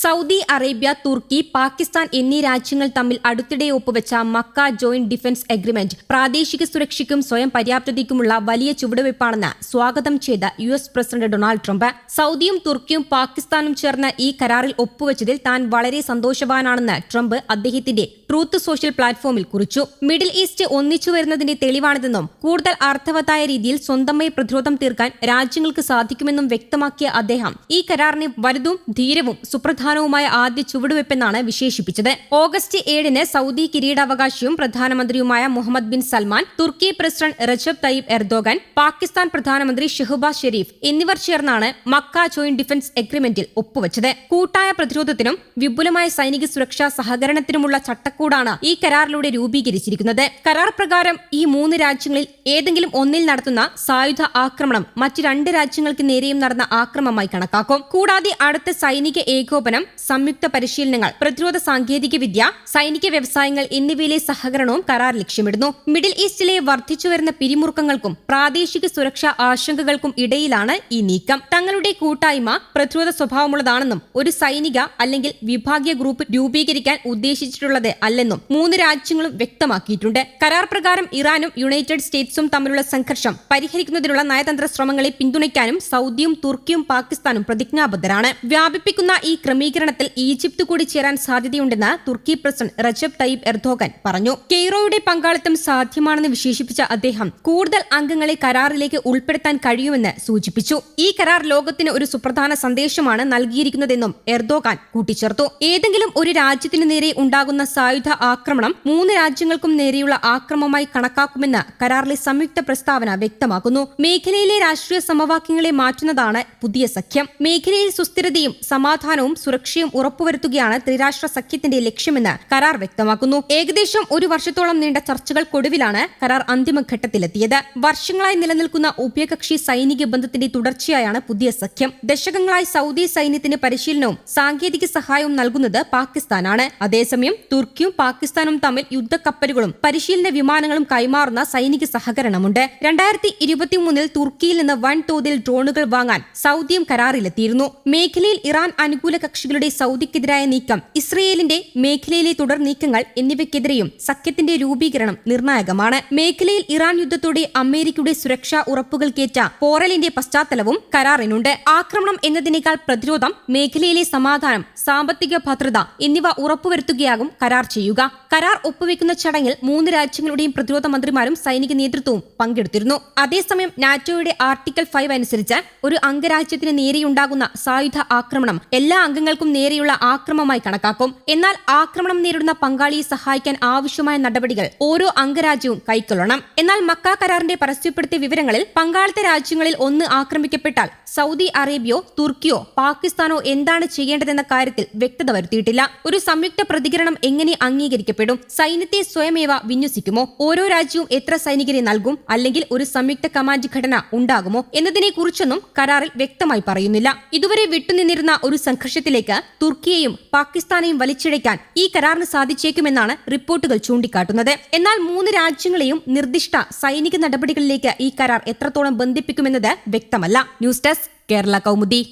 Saudi Arabia, തുർക്കി, പാകിസ്ഥാൻ എന്നീ രാജ്യങ്ങൾ തമ്മിൽ അടുത്തിടെ ഒപ്പുവെച്ച മക്ക ജോയിന്റ് ഡിഫൻസ് എഗ്രിമെന്റ് പ്രാദേശിക സുരക്ഷയ്ക്കും സ്വയം പര്യാപ്തതയ്ക്കുമുള്ള വലിയ ചുവടുവയ്പ്പാണെന്ന് സ്വാഗതം ചെയ്ത US പ്രസിഡന്റ് ഡൊണാൾഡ് ട്രംപ്. സൗദിയും തുർക്കിയും പാകിസ്ഥാനും ചേർന്ന് ഈ കരാറിൽ ഒപ്പുവെച്ചതിൽ താൻ വളരെ സന്തോഷവാനാണെന്ന് ട്രംപ് അദ്ദേഹത്തിന്റെ ട്രൂത്ത് സോഷ്യൽ പ്ലാറ്റ്ഫോമിൽ കുറിച്ചു. മിഡിൽ ഈസ്റ്റ് ഒന്നിച്ചു വരുന്നതിന്റെ തെളിവാണിതെന്നും കൂടുതൽ അർത്ഥവത്തായ രീതിയിൽ സ്വന്തമായി പ്രതിരോധം തീർക്കാൻ രാജ്യങ്ങൾക്ക് സാധിക്കുമെന്നും വ്യക്തമാക്കിയ അദ്ദേഹം ഈ കരാറിനെ വലുതും ധീരവും സുപ്രധാനവുമായ ആദ്യ ചുവടുവയ്പ്പെന്നാണ് വിശേഷിപ്പിച്ചത്. ഓഗസ്റ്റ് 7-ന് സൗദി കിരീടാവകാശിയും പ്രധാനമന്ത്രിയുമായ മുഹമ്മദ് ബിൻ സൽമാൻ, തുർക്കി president Recep Tayyip Erdogan, Pakistan പ്രധാനമന്ത്രി ഷെഹ്ബാസ് ഷെരീഫ് എന്നിവർ ചേർന്നാണ് മക്ക ജോയിന്റ് ഡിഫൻസ് എഗ്രിമെന്റിൽ ഒപ്പുവെച്ചത്. കൂട്ടായ പ്രതിരോധത്തിനും വിപുലമായ സൈനിക സുരക്ഷാ സഹകരണത്തിനുമുള്ള ചട്ടക്കൂടാണ് ഈ കരാറിലൂടെ രൂപീകരിച്ചിരിക്കുന്നത്. കരാർ പ്രകാരം ഈ 3 രാജ്യങ്ങളിൽ ഏതെങ്കിലും ഒന്നിൽ നടത്തുന്ന സായുധ ആക്രമണം മറ്റ് 2 രാജ്യങ്ങൾക്ക് നേരെയും നടന്ന ആക്രമണമായി കണക്കാക്കും. കൂടാതെ അടുത്ത സൈനിക ഏകോപനം, സംയുക്ത പരിശീലനങ്ങൾ, പ്രതിരോധ സാങ്കേതിക വിദ്യ, സൈനിക വ്യവസായങ്ങൾ എന്നിവയിലെ സഹകരണവും കരാർ ലക്ഷ്യമിടുന്നു. മിഡിൽ ഈസ്റ്റിലെ വർദ്ധിച്ചുവരുന്ന പിരിമുറുക്കങ്ങൾക്കും പ്രാദേശിക സുരക്ഷാ ആശങ്കകൾക്കും ഇടയിലാണ് ഈ നീക്കം. തങ്ങളുടെ കൂട്ടായ്മ പ്രതിരോധ സ്വഭാവമുള്ളതാണെന്നും ഒരു സൈനിക അല്ലെങ്കിൽ വിഭാഗീയ ഗ്രൂപ്പ് രൂപീകരിക്കാൻ ഉദ്ദേശിച്ചിട്ടുള്ളത് അല്ലെന്നും 3 രാജ്യങ്ങളും വ്യക്തമാക്കിയിട്ടുണ്ട്. കരാർ പ്രകാരം ഇറാനും യുണൈറ്റഡ് സ്റ്റേറ്റ്സും തമ്മിലുള്ള സംഘർഷം പരിഹരിക്കുന്നതിനുള്ള നയതന്ത്ര ശ്രമങ്ങളെ പിന്തുണയ്ക്കാനും സൗദിയും തുർക്കിയും പാകിസ്ഥാനും പ്രതിജ്ഞാബദ്ധരാണ്. വ്യാപിപ്പിക്കുന്ന ഈ ക്രമീകരണത്തിൽ ഈജിപ്ത് കൂടി ചേരാൻ സാധ്യതയുണ്ടെന്ന് തുർക്കി പ്രസിഡന്റ് റജബ് തയ്യിബ് എർദോഗൻ പറഞ്ഞു. കെയ്റോയുടെ പങ്കാളിത്തം സാധ്യമാണെന്ന് വിശേഷിപ്പിച്ച അദ്ദേഹം കൂടുതൽ അംഗങ്ങളെ കരാറിലേക്ക് ഉൾപ്പെടുത്താൻ കഴിയുമെന്ന് സൂചിപ്പിച്ചു. ഈ കരാർ ലോകത്തിന് ഒരു സുപ്രധാന സന്ദേശമാണ് നൽകിയിരിക്കുന്നതെന്നും എർദോഗൻ കൂട്ടിച്ചേർത്തു. ഏതെങ്കിലും ഒരു രാജ്യത്തിനു നേരെ ഉണ്ടാകുന്ന സായുധ ആക്രമണം 3 രാജ്യങ്ങൾക്കും നേരെയുള്ള ആക്രമണമായി കണക്കാക്കുമെന്ന് കരാറിലെ സംയുക്ത പ്രസ്താവന വ്യക്തമാക്കുന്നു. മേഖലയിലെ രാഷ്ട്രീയ സമവാക്യങ്ങളെ മാറ്റുന്നതാണ് പുതിയ സഖ്യം. മേഖലയിൽ സുസ്ഥിരതയും സമാധാനവും സുരക്ഷയും ഉറപ്പുവരുത്തുകയാണ് ത്രിരാഷ്ട്ര സഖ്യത്തിന്റെ ലക്ഷ്യമെന്ന് കരാർ വ്യക്തമാക്കുന്നു. ഏകദേശം 1 വർഷത്തോളം നീണ്ട ചർച്ചകൾക്കൊടുവിലാണ് കരാർ അന്തിമഘട്ടത്തിലെത്തിയത്. വർഷങ്ങളായി നിലനിൽക്കുന്ന ഉഭയകക്ഷി സൈനിക ബന്ധത്തിന്റെ തുടർച്ചയായാണ് പുതിയ സഖ്യം. ദശകങ്ങളായി സൗദി സൈന്യത്തിന് പരിശീലനവും സാങ്കേതിക സഹായവും നൽകുന്നത് പാകിസ്ഥാനാണ്. അതേസമയം തുർക്കിയും പാകിസ്ഥാനും തമ്മിൽ യുദ്ധക്കപ്പലുകളും പരിശീലന വിമാനങ്ങളും കൈമാറുന്ന സൈനിക സഹകരണമുണ്ട്. 2023-ൽ തുർക്കിയിൽ നിന്ന് വൻതോതിൽ ഡ്രോണുകൾ വാങ്ങാൻ സൗദിയും കരാറിലെത്തിയിരുന്നു. മേഖലയിൽ ഇറാൻ അനുകൂല കക്ഷികളുടെ സൗദിക്കെതിരായ നീക്കം, ഇസ്രയേലിന്റെ മേഖലയിലെ തുടർ നീക്കങ്ങൾ എന്നിവയ്ക്കെതിരെയും സഖ്യത്തിന്റെ രൂപീകരണം നിർണായകമാണ്. മേഖലയിൽ ഇറാൻ യുദ്ധത്തോടെ അമേരിക്കയുടെ സുരക്ഷാ ഉറപ്പുകൾക്കേറ്റ പോറലിന്റെ പശ്ചാത്തലവും കരാറിനുണ്ട്. ആക്രമണം എന്നതിനേക്കാൾ പ്രതിരോധം, മേഖലയിലെ സമാധാനം, സാമ്പത്തിക ഭദ്രത എന്നിവ ഉറപ്പുവരുത്തുകയാകും കരാർ ചെയ്യുക. കരാർ ഒപ്പുവെക്കുന്ന ചടങ്ങിൽ 3 രാജ്യങ്ങളുടെയും പ്രതിരോധ മന്ത്രിമാരും സൈനിക നേതൃത്വവും പങ്കെടുത്തിരുന്നു. അതേസമയം നാറ്റോയുടെ ആർട്ടിക്കിൾ 5 അനുസരിച്ച് ഒരു അംഗരാജ്യത്തിന് നേരെയുണ്ടാകുന്ന സായുധ ആക്രമണം എല്ലാ അംഗങ്ങൾക്കും നേരെയുള്ള ആക്രമണമായി കണക്കാക്കും. എന്നാൽ ആക്രമണം നേരിടുന്ന പങ്കാളിയെ സഹായിക്കാൻ ആവശ്യമായ നടപടികൾ ഓരോ അംഗരാജ്യവും കൈക്കൊള്ളണം. എന്നാൽ മക്ക കരാറിന്റെ പരസ്യപ്പെടുത്തിയ വിവരങ്ങളിൽ പങ്കാളിത്ത രാജ്യങ്ങളിൽ ഒന്ന് ആക്രമിക്കപ്പെട്ടാൽ സൗദി അറേബ്യയോ തുർക്കിയോ പാകിസ്ഥാനോ എന്താണ് ചെയ്യേണ്ടതെന്ന കാര്യത്തിൽ വ്യക്തത വരുത്തിയിട്ടില്ല. ഒരു സംയുക്ത പ്രതികരണം എങ്ങനെ അംഗീകരിക്കപ്പെടും? സൈന്യത്തെ സ്വയമേവ വിന്യസിക്കുമോ? ഓരോ രാജ്യവും എത്ര സൈനികരെ നൽകും? അല്ലെങ്കിൽ ഒരു സംയുക്ത കമാൻഡ് ഘടന ഉണ്ടാകുമോ എന്നതിനെക്കുറിച്ചൊന്നും കരാറിൽ വ്യക്തമായി പറയുന്നില്ല. ഇതുവരെ വിട്ടുനിന്നിരുന്ന ഒരു സംഘർഷത്തിലേക്ക് തുർക്കിയെയും പാകിസ്ഥാനെയും വലിച്ചിഴയ്ക്കാൻ ഈ കരാറിന് സാധിച്ചേക്കുമെന്നാണ് റിപ്പോർട്ടുകൾ ചൂണ്ടിക്കാട്ടുന്നത്. എന്നാൽ 3 രാജ്യങ്ങളെയും നിർദ്ദിഷ്ട സൈനിക നടപടികളിലേക്ക് ഈ കരാർ എത്രത്തോളം ബന്ധിപ്പിക്കുമെന്നത് വ്യക്തമല്ല. News desk, Kerala Kaumudi.